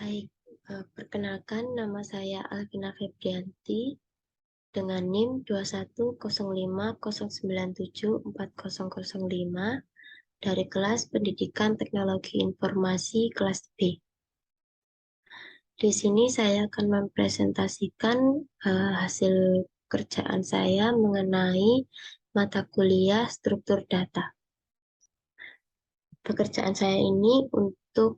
Baik, perkenalkan nama saya Alvina Febrianti dengan NIM 210509740005 dari kelas Pendidikan Teknologi Informasi kelas B. Di sini saya akan mempresentasikan hasil kerjaan saya mengenai mata kuliah struktur data. Pekerjaan saya ini untuk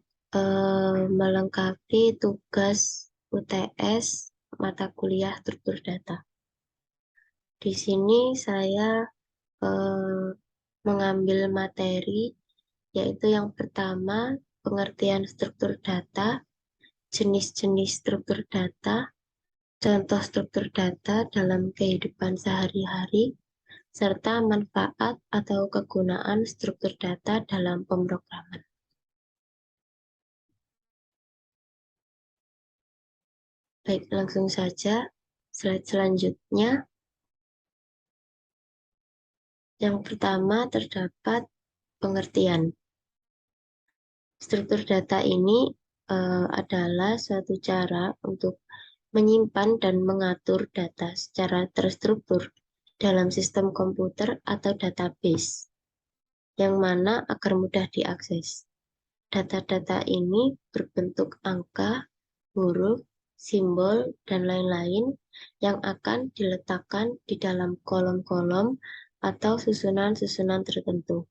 melengkapi tugas UTS mata kuliah struktur data. Di sini saya mengambil materi, yaitu yang pertama, pengertian struktur data, jenis-jenis struktur data, contoh struktur data dalam kehidupan sehari-hari, serta manfaat atau kegunaan struktur data dalam pemrograman. Baik, langsung saja. Slide selanjutnya. Yang pertama terdapat pengertian. Struktur data ini adalah suatu cara untuk menyimpan dan mengatur data secara terstruktur dalam sistem komputer atau database, yang mana agar mudah diakses. Data-data ini berbentuk angka, huruf, simbol, dan lain-lain yang akan diletakkan di dalam kolom-kolom atau susunan-susunan tertentu.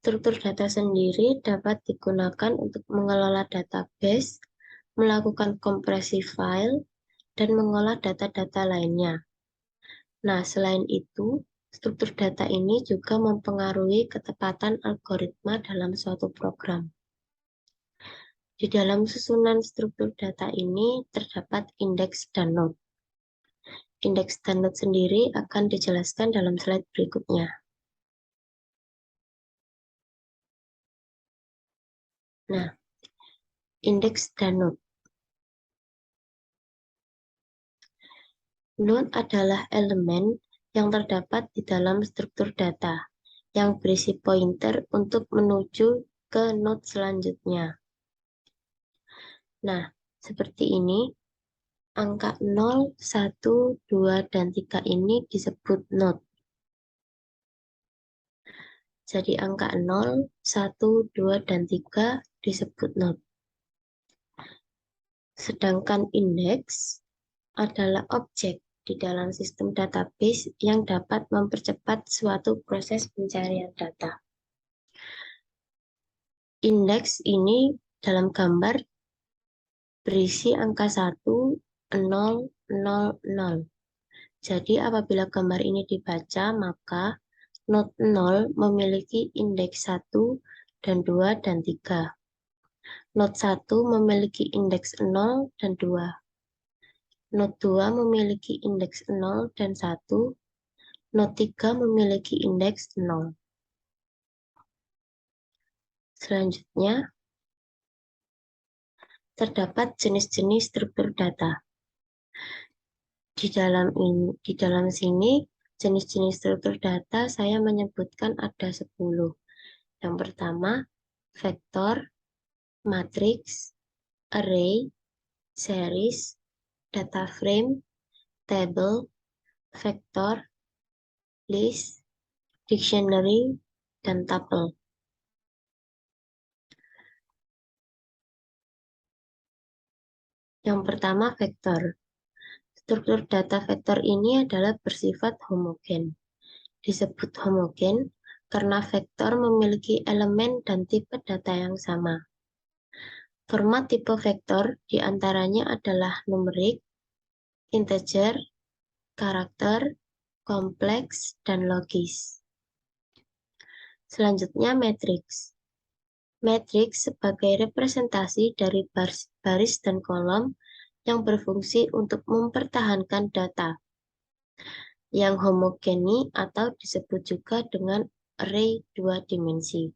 Struktur data sendiri dapat digunakan untuk mengelola database, melakukan kompresi file, dan mengolah data-data lainnya. Nah, selain itu, struktur data ini juga mempengaruhi ketepatan algoritma dalam suatu program. Di dalam susunan struktur data ini terdapat indeks dan node. Indeks dan node sendiri akan dijelaskan dalam slide berikutnya. Nah, indeks dan node. Node adalah elemen yang terdapat di dalam struktur data yang berisi pointer untuk menuju ke node selanjutnya. Nah, seperti ini, angka 0, 1, 2, dan 3 ini disebut node. Jadi angka 0, 1, 2, dan 3 disebut node. Sedangkan indeks adalah objek di dalam sistem database yang dapat mempercepat suatu proses pencarian data. Indeks ini dalam gambar berisi angka 1, 0, 0, 0. Jadi apabila gambar ini dibaca, maka node 0 memiliki indeks 1 dan 2 dan 3. Node 1 memiliki indeks 0 dan 2. Node 2 memiliki indeks 0 dan 1. Node 3 memiliki indeks 0. Selanjutnya, terdapat jenis-jenis struktur data. Di dalam sini, jenis-jenis struktur data saya menyebutkan ada 10. Yang pertama, vektor, matriks, array, series, data frame, table, vektor, list, dictionary, dan tuple. Yang pertama, vektor. Struktur data vektor ini adalah bersifat homogen. Disebut homogen karena vektor memiliki elemen dan tipe data yang sama. Format tipe vektor diantaranya adalah numerik, integer, karakter, kompleks, dan logis. Selanjutnya, matriks. Matriks sebagai representasi dari baris dan kolom yang berfungsi untuk mempertahankan data yang homogeni atau disebut juga dengan array 2 dimensi.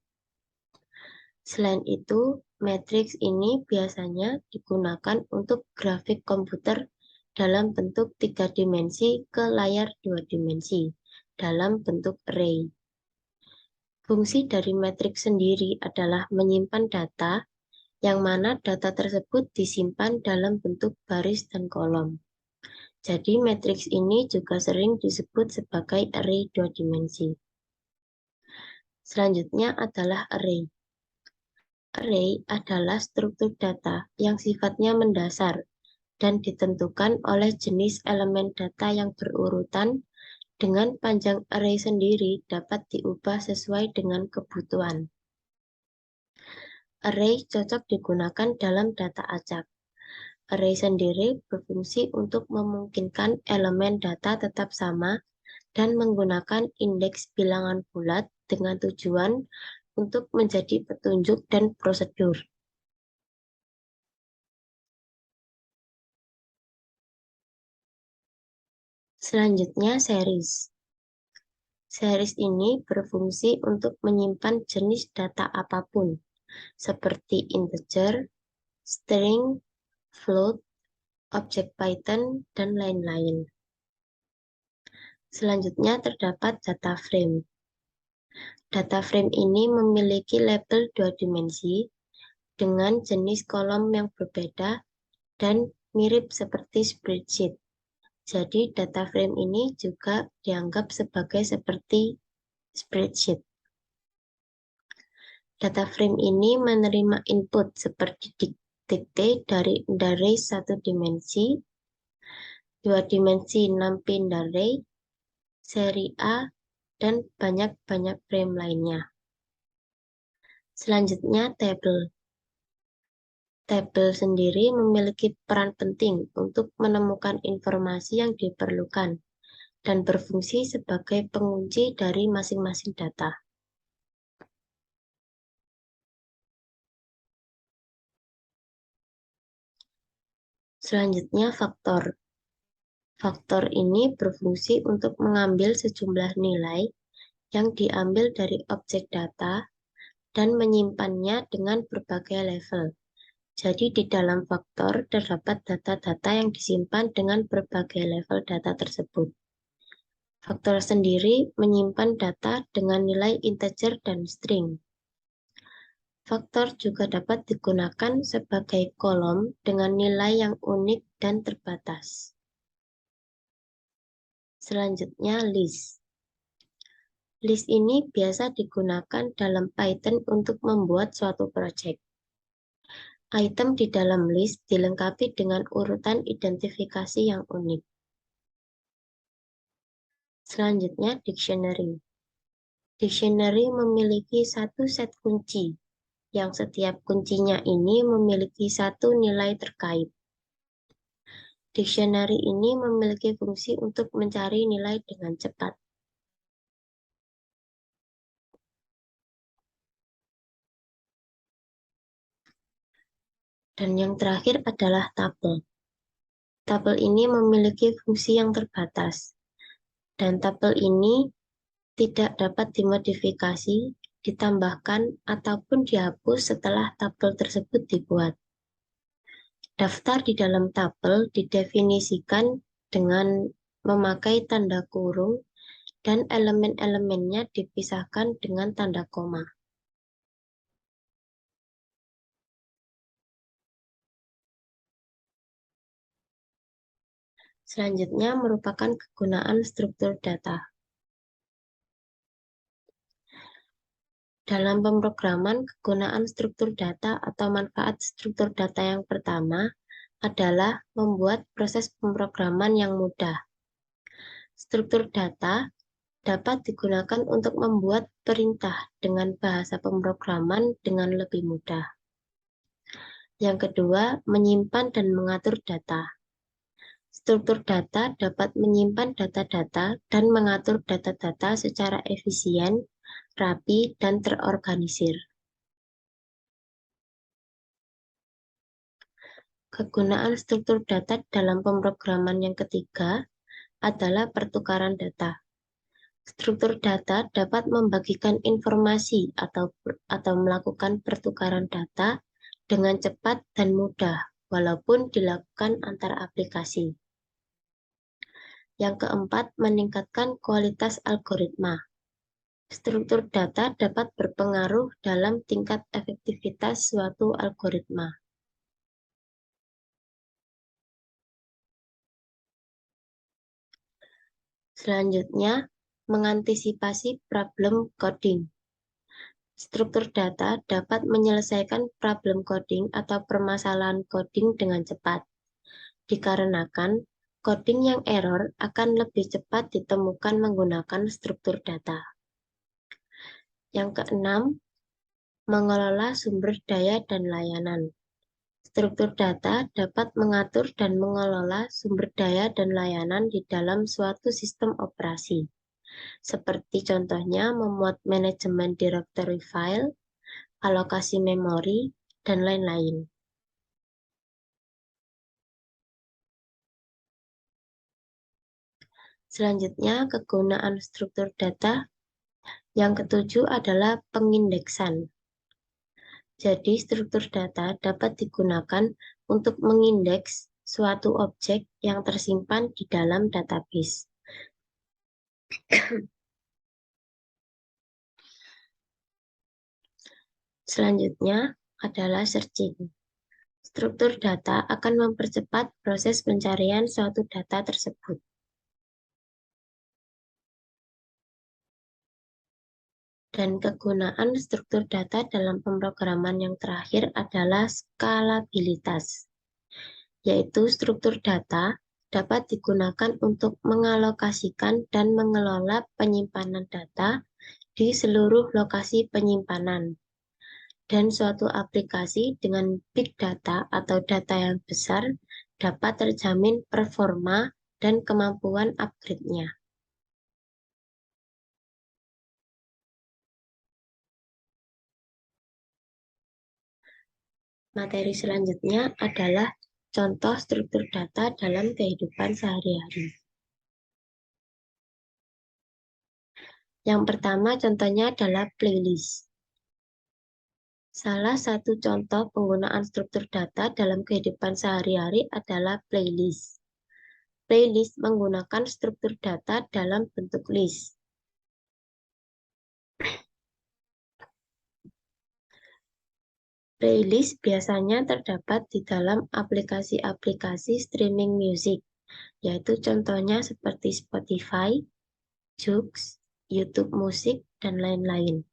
Selain itu, matriks ini biasanya digunakan untuk grafik komputer dalam bentuk 3 dimensi ke layar 2 dimensi dalam bentuk array. Fungsi dari matriks sendiri adalah menyimpan data yang mana data tersebut disimpan dalam bentuk baris dan kolom. Jadi matriks ini juga sering disebut sebagai array 2 dimensi. Selanjutnya adalah array. Array adalah struktur data yang sifatnya mendasar dan ditentukan oleh jenis elemen data yang berurutan. Dengan panjang array sendiri dapat diubah sesuai dengan kebutuhan. Array cocok digunakan dalam data acak. Array sendiri berfungsi untuk memungkinkan elemen data tetap sama dan menggunakan indeks bilangan bulat dengan tujuan untuk menjadi petunjuk dan prosedur. Selanjutnya series. Series ini berfungsi untuk menyimpan jenis data apapun, seperti integer, string, float, objek Python, dan lain-lain. Selanjutnya terdapat data frame. Data frame ini memiliki label 2 dimensi dengan jenis kolom yang berbeda dan mirip seperti spreadsheet. Jadi data frame ini juga dianggap sebagai seperti spreadsheet. Data frame ini menerima input seperti dikte dari 1 dimensi, 2 dimensi numpy array, seri A, dan banyak frame lainnya. Selanjutnya tabel. Tabel sendiri memiliki peran penting untuk menemukan informasi yang diperlukan dan berfungsi sebagai pengunci dari masing-masing data. Selanjutnya faktor. Faktor ini berfungsi untuk mengambil sejumlah nilai yang diambil dari objek data dan menyimpannya dengan berbagai level. Jadi di dalam faktor terdapat data-data yang disimpan dengan berbagai level data tersebut. Faktor sendiri menyimpan data dengan nilai integer dan string. Faktor juga dapat digunakan sebagai kolom dengan nilai yang unik dan terbatas. Selanjutnya list. List ini biasa digunakan dalam Python untuk membuat suatu proyek. Item di dalam list dilengkapi dengan urutan identifikasi yang unik. Selanjutnya dictionary. Dictionary memiliki satu set kunci, yang setiap kuncinya ini memiliki satu nilai terkait. Dictionary ini memiliki fungsi untuk mencari nilai dengan cepat. Dan yang terakhir adalah tabel. Tabel ini memiliki fungsi yang terbatas. Dan tabel ini tidak dapat dimodifikasi, ditambahkan, ataupun dihapus setelah tabel tersebut dibuat. Daftar di dalam tabel didefinisikan dengan memakai tanda kurung dan elemen-elemennya dipisahkan dengan tanda koma. Selanjutnya merupakan kegunaan struktur data. Dalam pemrograman, kegunaan struktur data atau manfaat struktur data yang pertama adalah membuat proses pemrograman yang mudah. Struktur data dapat digunakan untuk membuat perintah dengan bahasa pemrograman dengan lebih mudah. Yang kedua, menyimpan dan mengatur data. Struktur data dapat menyimpan data-data dan mengatur data-data secara efisien, rapi, dan terorganisir. Kegunaan struktur data dalam pemrograman yang ketiga adalah pertukaran data. Struktur data dapat membagikan informasi atau melakukan pertukaran data dengan cepat dan mudah, walaupun dilakukan antar aplikasi. Yang keempat, meningkatkan kualitas algoritma. Struktur data dapat berpengaruh dalam tingkat efektivitas suatu algoritma. Selanjutnya, mengantisipasi problem coding. Struktur data dapat menyelesaikan problem coding atau permasalahan coding dengan cepat, dikarenakan coding yang error akan lebih cepat ditemukan menggunakan struktur data. Yang keenam, mengelola sumber daya dan layanan. Struktur data dapat mengatur dan mengelola sumber daya dan layanan di dalam suatu sistem operasi, seperti contohnya memuat manajemen directory file, alokasi memori, dan lain-lain. Selanjutnya, kegunaan struktur data. Yang ketujuh adalah pengindeksan. Jadi, struktur data dapat digunakan untuk mengindeks suatu objek yang tersimpan di dalam database. Selanjutnya adalah searching. Struktur data akan mempercepat proses pencarian suatu data tersebut. Dan kegunaan struktur data dalam pemrograman yang terakhir adalah skalabilitas, yaitu struktur data dapat digunakan untuk mengalokasikan dan mengelola penyimpanan data di seluruh lokasi penyimpanan. Dan suatu aplikasi dengan big data atau data yang besar dapat terjamin performa dan kemampuan upgrade-nya. Materi selanjutnya adalah contoh struktur data dalam kehidupan sehari-hari. Yang pertama contohnya adalah playlist. Salah satu contoh penggunaan struktur data dalam kehidupan sehari-hari adalah playlist. Playlist menggunakan struktur data dalam bentuk list. Playlist biasanya terdapat di dalam aplikasi-aplikasi streaming music, yaitu contohnya seperti Spotify, Joox, YouTube Musik, dan lain-lain.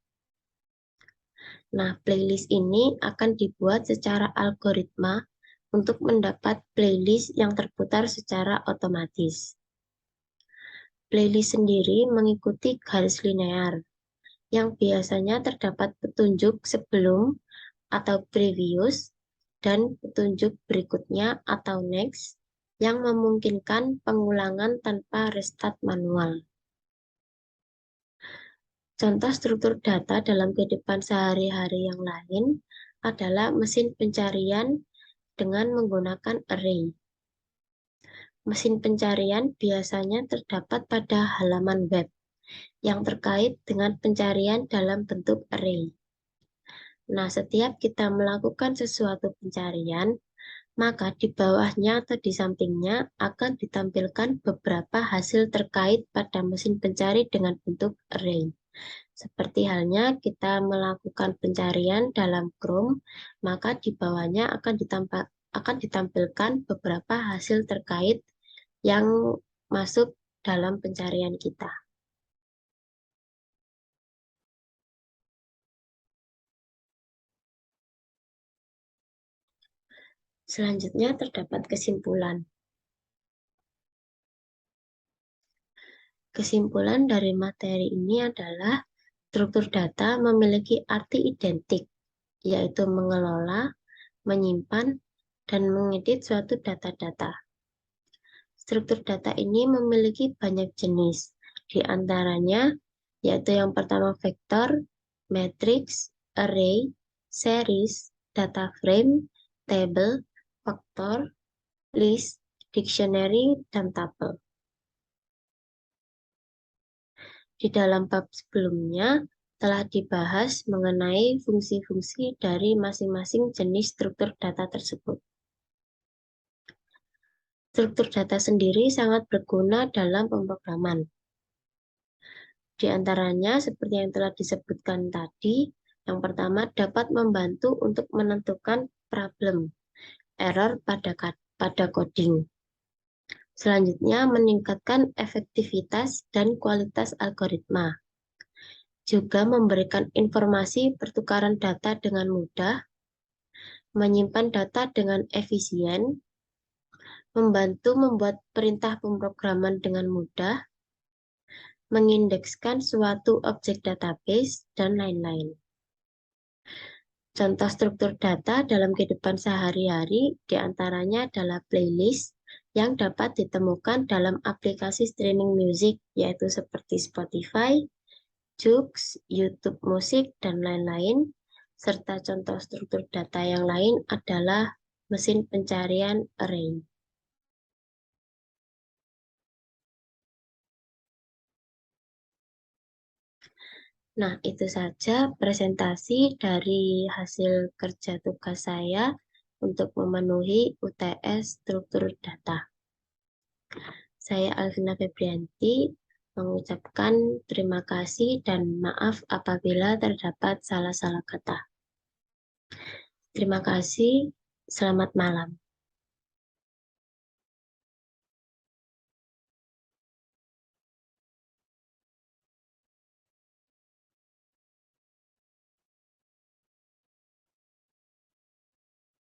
Nah, playlist ini akan dibuat secara algoritma untuk mendapat playlist yang terputar secara otomatis. Playlist sendiri mengikuti garis linear, yang biasanya terdapat petunjuk sebelum atau previous dan petunjuk berikutnya atau next yang memungkinkan pengulangan tanpa restart manual. Contoh struktur data dalam kehidupan sehari-hari yang lain adalah mesin pencarian dengan menggunakan array. Mesin pencarian biasanya terdapat pada halaman web yang terkait dengan pencarian dalam bentuk array. Nah, setiap kita melakukan sesuatu pencarian, maka di bawahnya atau di sampingnya akan ditampilkan beberapa hasil terkait pada mesin pencari dengan bentuk array. Seperti halnya kita melakukan pencarian dalam Chrome, maka di bawahnya akan ditampilkan beberapa hasil terkait yang masuk dalam pencarian kita. Selanjutnya terdapat kesimpulan. Kesimpulan dari materi ini adalah struktur data memiliki arti identik, yaitu mengelola, menyimpan, dan mengedit suatu data-data. Struktur data ini memiliki banyak jenis, di antaranya yaitu yang pertama vektor, matrix, array, series, data frame, table, faktor, list, dictionary, dan tuple. Di dalam bab sebelumnya telah dibahas mengenai fungsi-fungsi dari masing-masing jenis struktur data tersebut. Struktur data sendiri sangat berguna dalam pemrograman. Di antaranya, seperti yang telah disebutkan tadi, yang pertama dapat membantu untuk menentukan problem, error pada coding. Selanjutnya, meningkatkan efektivitas dan kualitas algoritma. Juga memberikan informasi pertukaran data dengan mudah, menyimpan data dengan efisien, membantu membuat perintah pemrograman dengan mudah, mengindekskan suatu objek database, dan lain-lain. Contoh struktur data dalam kehidupan sehari-hari diantaranya adalah playlist yang dapat ditemukan dalam aplikasi streaming musik, yaitu seperti Spotify, Joox, YouTube Musik, dan lain-lain. Serta contoh struktur data yang lain adalah mesin pencarian array. Nah, itu saja presentasi dari hasil kerja tugas saya untuk memenuhi UTS struktur data. Saya Alvina Febrianti mengucapkan terima kasih dan maaf apabila terdapat salah-salah kata. Terima kasih, selamat malam.